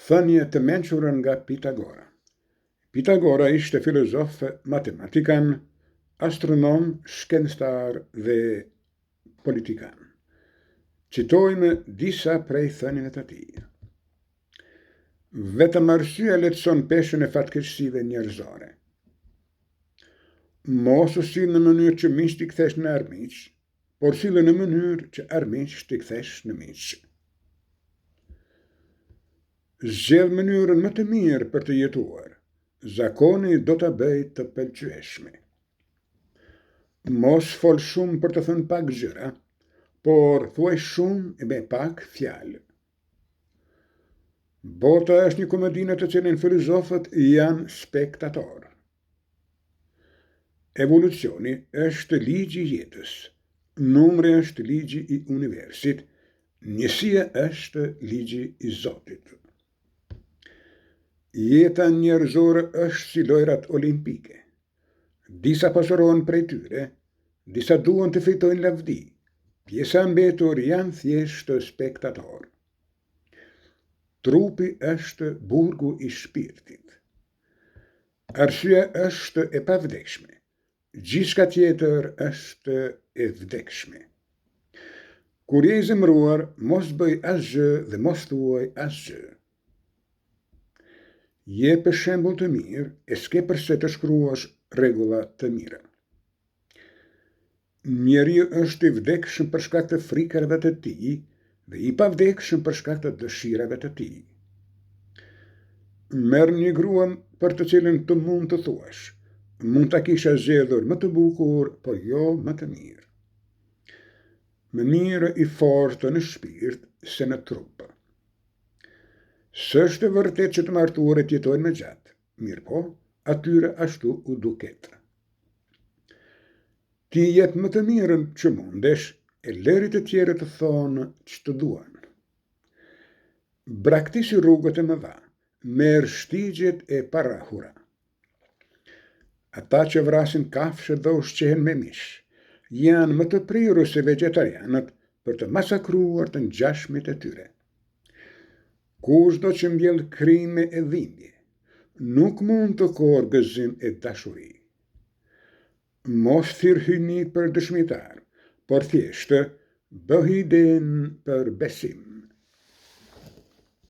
Thënie të mençurën nga Pitagora. Pitagora ishte filozof matematikan, astronom, shkencëtar dhe politikan. Citojmë disa prej thënieve të tij. Vetëm arsyeja lehtëson peshën e fatkeqësive njerëzore. Mos u sill në mënyrë që miq t'i kthesh në armiq, por sille në mënyrë që armiq t'i kthesh në miq. Zgjedh mënyrën më të mirë për të jetuar. Zakoni do ta bëj të pëlqyeshme. Mos fol shumë për të thënë pak gjëra, por thuaj shumë e me pak fjalë. Bota është një komedi në të cilën filozofët janë spektator. Evolucioni është ligji i jetës. Numri është ligji i universit. Njësia është ligji i Zotit. Jeta njerëzore është si lojrat olimpike. Disa pasurohen prej tyre, disa duan të fitojnë lavdi. Pjesa mbetur janë thjesht spektator. Trupi është burgu i shpirtit. Arsyeja është e pavdekshme. Gjithçka tjetër është e vdekshme. Kur je i zemëruar, mos bëj asgjë dhe mos thuaj asgjë. Je për shembull të mirë e s'ke përse të shkruash rregulla të mira. Njeriu është i vdekshëm për shkak të frikarave të tij dhe i pavdekshëm për shkak të dëshirave të tij. Merr një grua për të cilën të mund të thuash, mund ta kisha zgjedhur më të bukur, por jo më të mirë. Më mirë i fortë në shpirt se në trup. S'është vërtet që të martuarit jetojnë më gjatë, mirë po, atyre ashtu u duket. Ti jep më të mirën që mundesh e lëri të tjerë të thonë ç'të duan. Braktisi rrugët e mëdha, merr shtigjet e parahura. Ata që vrasin kafshë dhe ushqehen me mish, janë më të prirur se vegetarianët për të masakruar të ngjashmit e tyre. Kushdo që mbjell krime e dhimbje, nuk mund të korrë gëzim e dashuri. Mos thirr hyni për dëshmitar, por thjesht bëhi den për besim.